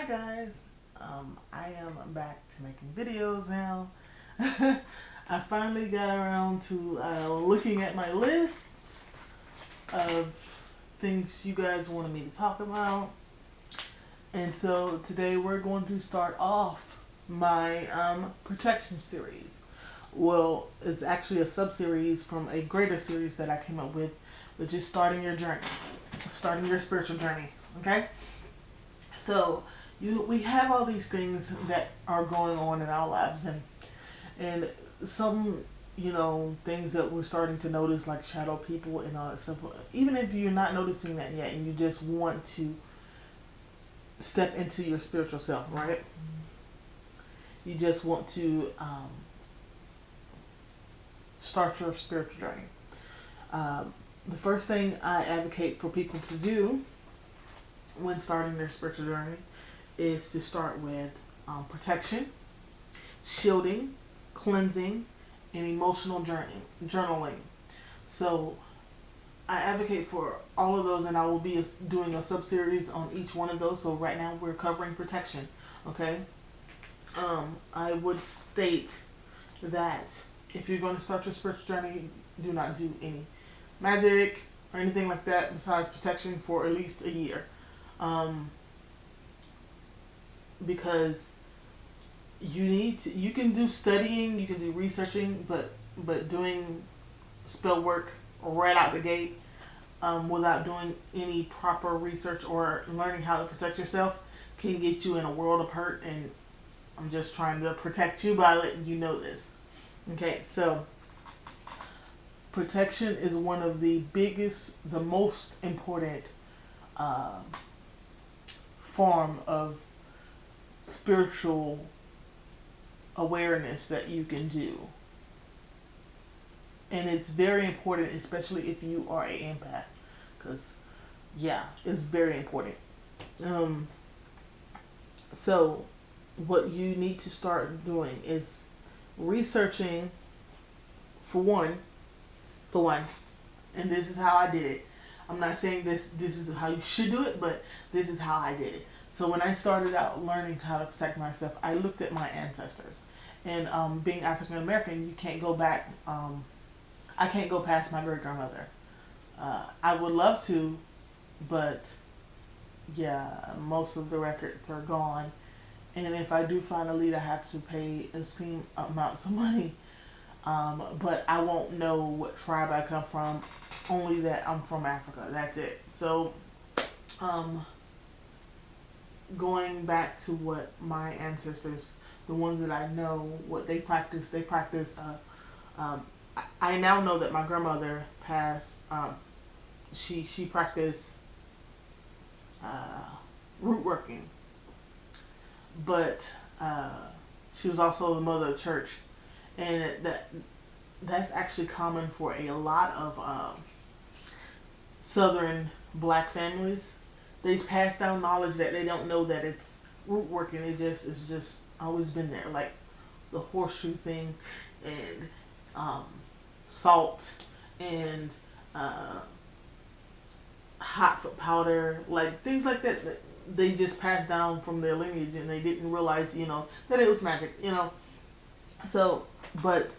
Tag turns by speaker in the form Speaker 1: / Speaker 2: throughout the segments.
Speaker 1: Hi guys, I am back to making videos now. I finally got around to looking at my list of things you guys wanted me to talk about. And so today we're going to start off my protection series. Well, it's actually a sub-series from a greater series that I came up with, which is starting your journey, starting your spiritual journey. Okay? So we have all these things that are going on in our lives, and some things that we're starting to notice, like shadow people and all that stuff. Even if you're not noticing that yet, and you just want to step into your spiritual self, right? You just want to start your spiritual journey. The first thing I advocate for people to do when starting their spiritual journey is to start with protection, shielding, cleansing, and emotional journaling. So I advocate for all of those, and I will be doing a sub-series on each one of those. So right now we're covering protection, okay? I would state that if you're going to start your spiritual journey, do not do any magic or anything like that besides protection for at least a year. Because you can do studying, you can do researching, but doing spell work right out the gate, without doing any proper research or learning how to protect yourself, can get you in a world of hurt. And I'm just trying to protect you by letting you know this. Okay, so protection is one of the most important form of spiritual awareness that you can do. And it's very important, especially if you are an empath, because yeah, it's very important. So what you need to start doing is researching, for one, and this is how I did it. I'm not saying this is how you should do it, but this is how I did it. So when I started out learning how to protect myself, I looked at my ancestors. And being African American, you can't go back. I can't go past my great grandmother. I would love to, but yeah, most of the records are gone. And if I do find a lead, I have to pay obscene amounts of money. But I won't know what tribe I come from, only that I'm from Africa. That's it. So, going back to what my ancestors, the ones that I know, what they practice, I now know that my grandmother passed. She practiced root working, but she was also the mother of church, and that's actually common for a lot of Southern black families. They pass down knowledge that they don't know that it's root working. It's just always been there, like the horseshoe thing, and salt, and hot foot powder, like things like that. They just passed down from their lineage, and they didn't realize, that it was magic, So, but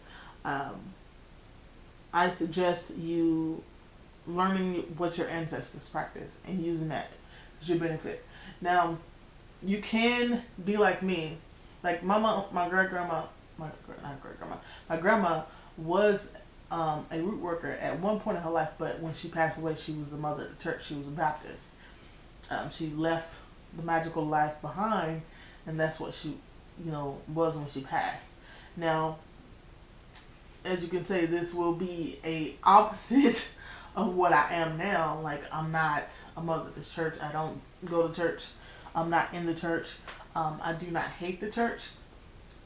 Speaker 1: I suggest you learning what your ancestors practice and using that as your benefit. Now, you can be like me, like my great grandma, my grandma was a root worker at one point in her life, but when she passed away, she was the mother of the church. She was a Baptist. She left the magical life behind, and that's what she, was when she passed. Now, as you can say, this will be a opposite of what I am now. Like, I'm not a mother of the church. I don't go to church. I'm not in the church. I do not hate the church.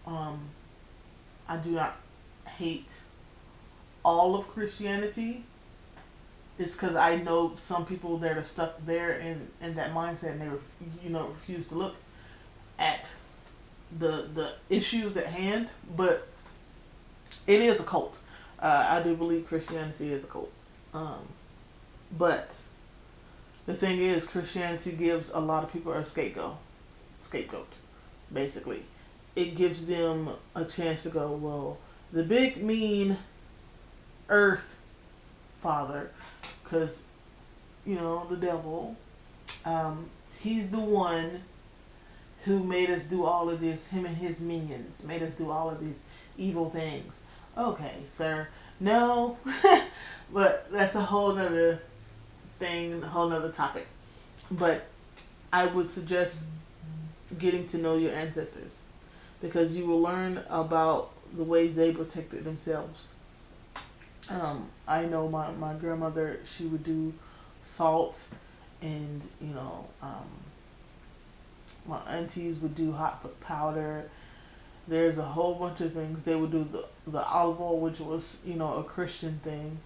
Speaker 1: I do not hate all of Christianity. It's because I know some people that are stuck there in that mindset, and they refuse to look at the issues at hand. But it is a cult. I do believe Christianity is a cult. But the thing is, Christianity gives a lot of people a scapegoat. scapegoat, basically. It gives them a chance to go, well, the big mean earth father, because, the devil, he's the one who made us do all of this, him and his minions made us do all of these evil things. Okay, sir. No. But that's a whole nother thing, a whole nother topic. But I would suggest getting to know your ancestors, because you will learn about the ways they protected themselves. I know my grandmother, she would do salt, and my aunties would do hot foot powder. There's a whole bunch of things. They would do the olive oil, which was, a Christian thing.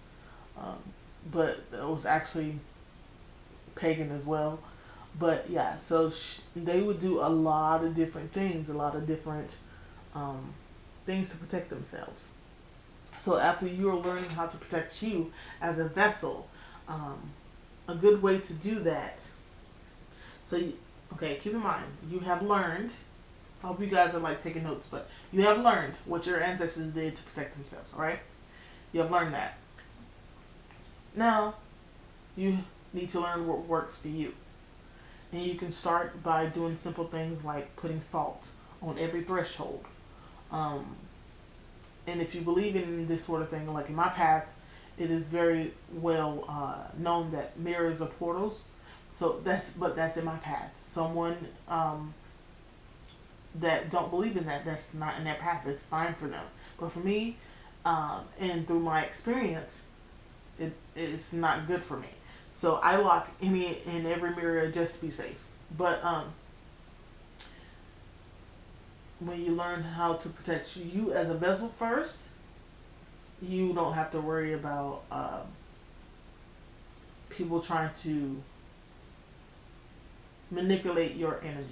Speaker 1: But it was actually pagan as well. But yeah, so they would do a lot of different things, a lot of different things to protect themselves. So after you're learning how to protect you as a vessel, a good way to do that. So, okay, keep in mind, you have learned. I hope you guys are like taking notes, but you have learned what your ancestors did to protect themselves. All right, you have learned that. Now, you need to learn what works for you. And you can start by doing simple things like putting salt on every threshold. And if you believe in this sort of thing, like in my path, it is very well known that mirrors are portals. So that's in my path. Someone that don't believe in that, that's not in their path, it's fine for them. But for me, and through my experience, it's not good for me. So I lock any and every mirror just to be safe. But when you learn how to protect you as a vessel first, you don't have to worry about people trying to manipulate your energy.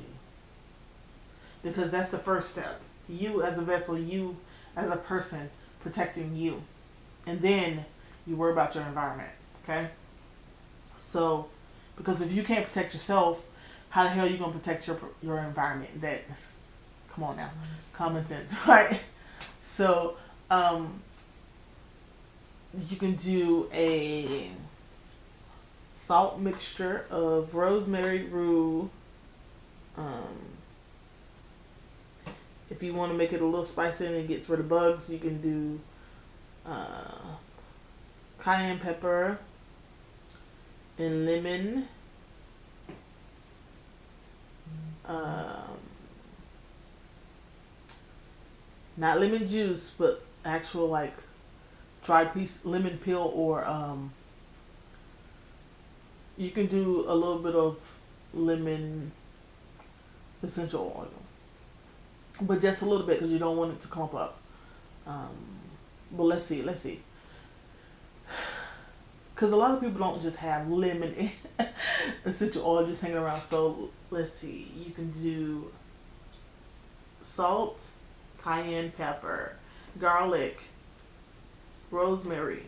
Speaker 1: Because that's the first step. You as a vessel, you as a person protecting you. And then you worry about your environment. Okay? So, because if you can't protect yourself, how the hell are you going to protect your environment? Come on now. Common sense, right? So, you can do a salt mixture of rosemary, rue. If you want to make it a little spicy and it gets rid of bugs, you can do cayenne pepper and lemon. Not lemon juice, but actual like dried piece lemon peel, or you can do a little bit of lemon essential oil, but just a little bit because you don't want it to clump up. But let's see. Because a lot of people don't just have lemon essential oil just hanging around. So let's see. You can do salt, cayenne pepper, garlic, rosemary,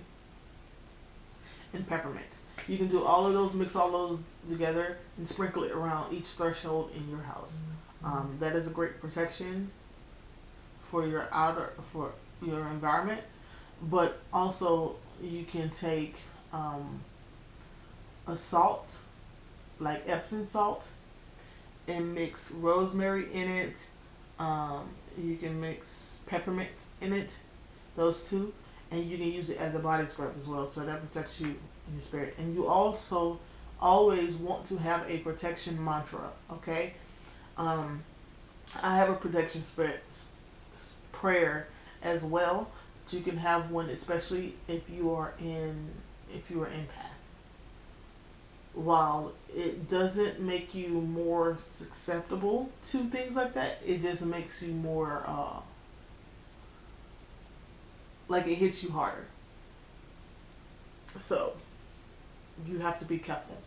Speaker 1: and peppermint. You can do all of those, mix all those together, and sprinkle it around each threshold in your house. That is a great protection for your environment. But also, you can take a salt, like Epsom salt, and mix rosemary in it. You can mix peppermint in it, those two, and you can use it as a body scrub as well. So that protects you in your spirit. And you also always want to have a protection mantra. Okay, I have a protection spirit prayer as well. You can have one, especially if you are empath. While it doesn't make you more susceptible to things like that, it just makes you more like it hits you harder. So you have to be careful.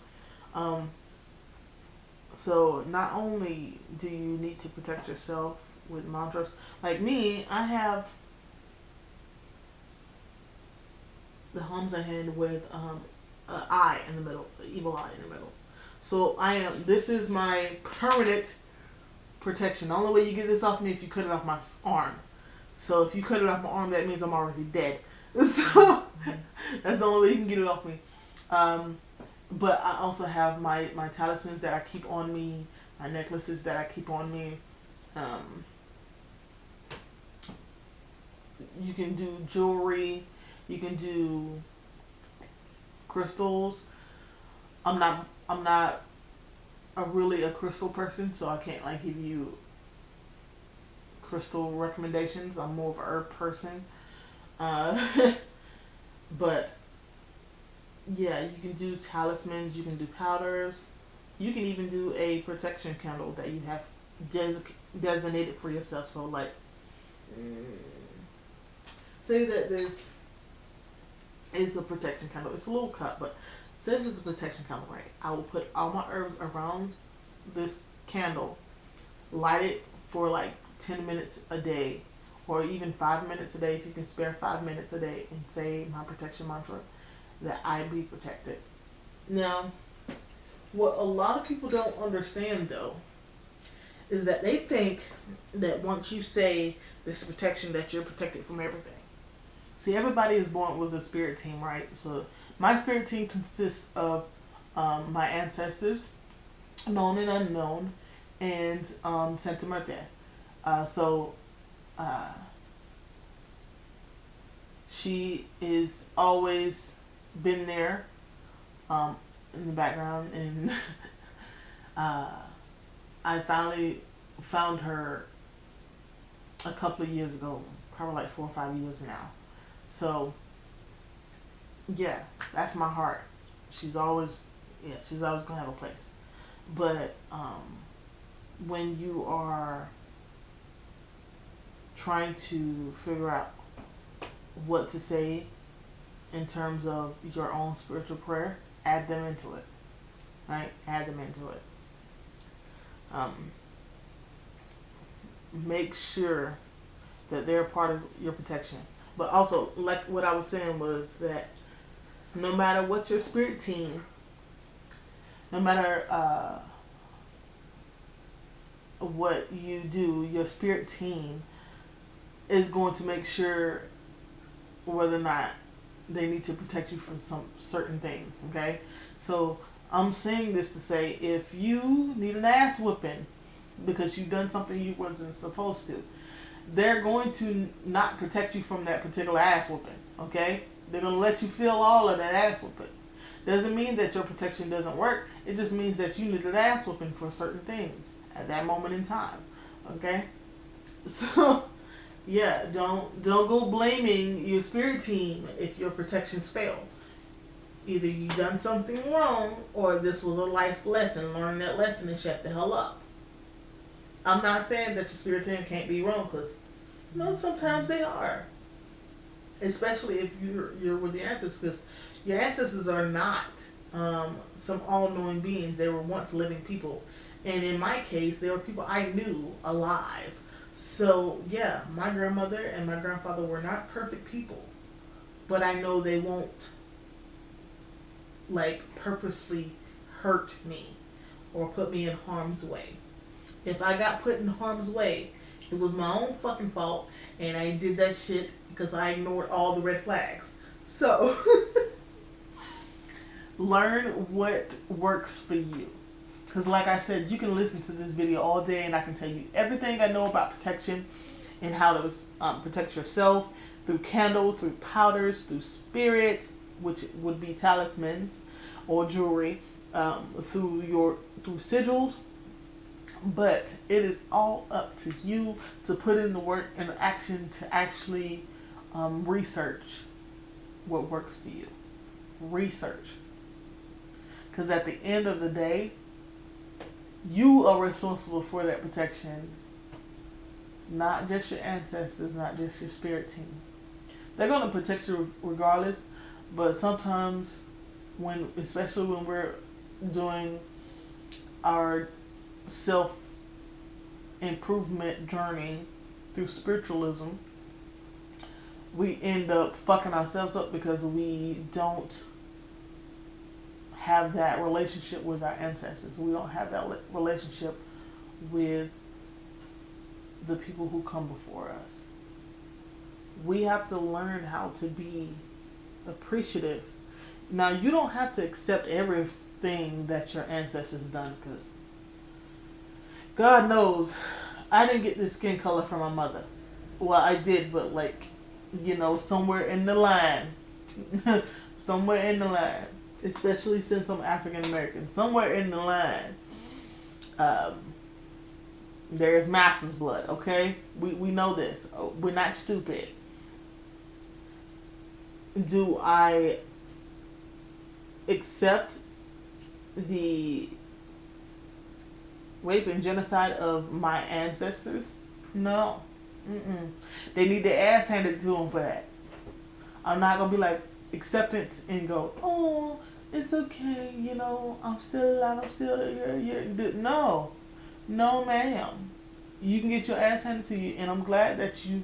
Speaker 1: So not only do you need to protect yourself with mantras, like me, I have the Hamza hand with an eye in the middle, the evil eye in the middle. So this is my permanent protection. The only way you get this off me if you cut it off my arm. So if you cut it off my arm, that means I'm already dead. So that's the only way you can get it off me. But I also have my talismans that I keep on me, my necklaces that I keep on me. You can do jewelry. You can do crystals. I'm not really a crystal person, so I can't like give you crystal recommendations. I'm more of a herb person. But yeah, you can do talismans. You can do powders. You can even do a protection candle that you have designated for yourself. So like, say that this is a protection candle. It's a little cup, but say this is a protection candle, right? I will put all my herbs around this candle, light it for like 10 minutes a day, or even 5 minutes a day if you can spare 5 minutes a day, and say my protection mantra that I be protected. Now, what a lot of people don't understand though is that they think that once you say this protection that you're protected from everything. See, everybody is born with a spirit team, right? So my spirit team consists of my ancestors, known and unknown, and Santa Muerte. She is always been there in the background, and I finally found her a couple of years ago, probably like 4 or 5 years now. So yeah, that's my heart. She's always gonna have a place. But when you are trying to figure out what to say in terms of your own spiritual prayer, add them into it. Right? Add them into it. Make sure that they're part of your protection. But also, like what I was saying was that no matter what your spirit team, no matter what you do, your spirit team is going to make sure whether or not they need to protect you from some certain things, okay? So I'm saying this to say, if you need an ass whooping because you've done something you wasn't supposed to, they're going to not protect you from that particular ass whooping, okay? They're going to let you feel all of that ass whooping. Doesn't mean that your protection doesn't work. It just means that you need an ass whooping for certain things at that moment in time, okay? So yeah, don't go blaming your spirit team if your protections fail. Either you done something wrong, or this was a life lesson. Learn that lesson and shut the hell up. I'm not saying that your spirit team can't be wrong, because sometimes they are. Especially if you're with the ancestors, because your ancestors are not some all-knowing beings. They were once living people, and in my case, they were people I knew alive. So yeah, my grandmother and my grandfather were not perfect people, but I know they won't like purposely hurt me or put me in harm's way. If I got put in harm's way, it was my own fucking fault, and I did that shit because I ignored all the red flags. So learn what works for you. Because like I said, you can listen to this video all day and I can tell you everything I know about protection and how to protect yourself through candles, through powders, through spirit, which would be talismans or jewelry, through sigils. But it is all up to you to put in the work and the action to actually research what works for you. Research. Because at the end of the day, you are responsible for that protection, not just your ancestors, not just your spirit team. They're going to protect you regardless, but sometimes, especially when we're doing our self-improvement journey through spiritualism, we end up fucking ourselves up because we don't have that relationship with our ancestors. We don't have that relationship with the people who come before us. We have to learn how to be appreciative. Now, you don't have to accept everything that your ancestors done, because God knows I didn't get this skin color from my mother. Well, I did, but like, somewhere in the line, somewhere in the line, especially since I'm African American, somewhere in the line, there's masses blood. Okay, we know this. We're not stupid. Do I accept the rape and genocide of my ancestors? No. They need their ass handed to them for that. I'm not gonna be like acceptance and go, oh, it's okay, I'm still alive, I'm still here. No, ma'am. You can get your ass handed to you, and I'm glad that you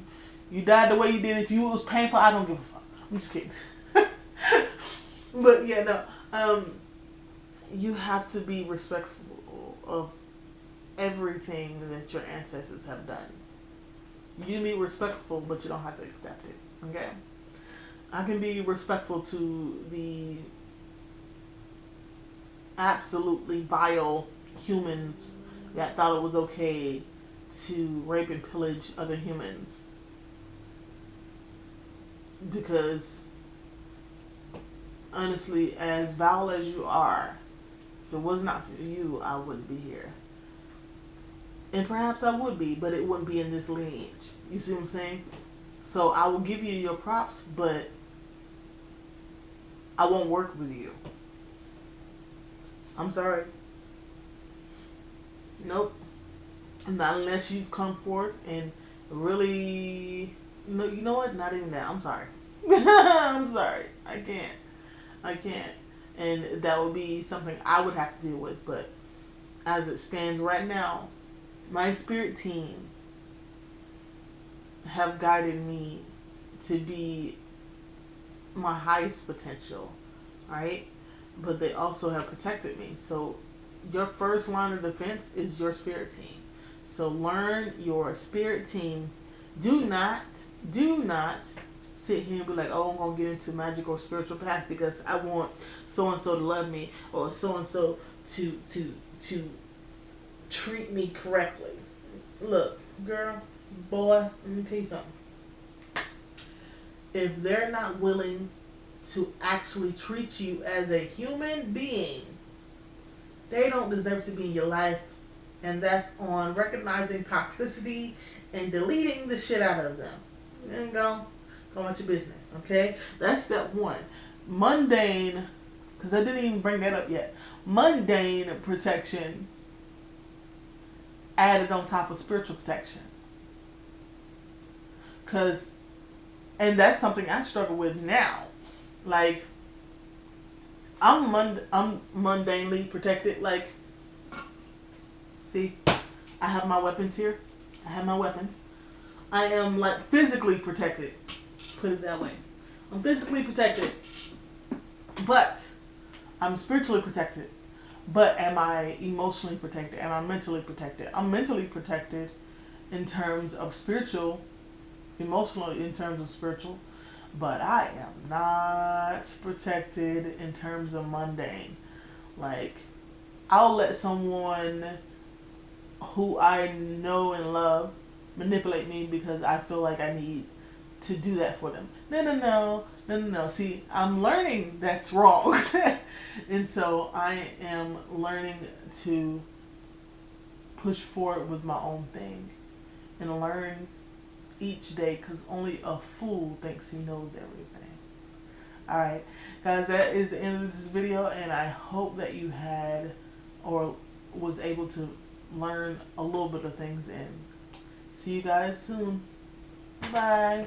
Speaker 1: died the way you did. If you was painful, I don't give a fuck. I'm just kidding. But yeah, no. You have to be respectful of everything that your ancestors have done. You can be respectful, but you don't have to accept it. Okay? I can be respectful to the absolutely vile humans that thought it was okay to rape and pillage other humans. Because, honestly, as vile as you are, if it was not for you, I wouldn't be here. And perhaps I would be, but it wouldn't be in this lineage. You see what I'm saying? So I will give you your props, but I won't work with you. I'm sorry. Nope. Not unless you've come forth and really... No, you know what? Not even that. I'm sorry. I'm sorry. I can't. And that would be something I would have to deal with. But as it stands right now, my spirit team have guided me to be my highest potential, right? But they also have protected me. So your first line of defense is your spirit team. So learn your spirit team. Do not sit here and be like, oh, I'm going to get into magic or spiritual path because I want so-and-so to love me or so-and-so to treat me correctly. Look, girl, boy, let me tell you something. If they're not willing to actually treat you as a human being, they don't deserve to be in your life. And that's on recognizing toxicity and deleting the shit out of them. And go about your business, okay? That's step one. Mundane, because I didn't even bring that up yet. Mundane protection added on top of spiritual protection. And that's something I struggle with now. Like, I'm mundanely protected. Like, see, I have my weapons here. I have my weapons. I am like physically protected. Put it that way. I'm physically protected. But I'm spiritually protected. But am I emotionally protected? Am I mentally protected? I'm mentally protected in terms of spiritual, emotionally in terms of spiritual. But I am not protected in terms of mundane. Like, I'll let someone who I know and love manipulate me because I feel like I need to do that for them. No. See, I'm learning that's wrong. And so I am learning to push forward with my own thing and learn each day, because only a fool thinks he knows everything. Alright, guys, that is the end of this video, and I hope that you had or was able to learn a little bit of things, and see you guys soon. Bye.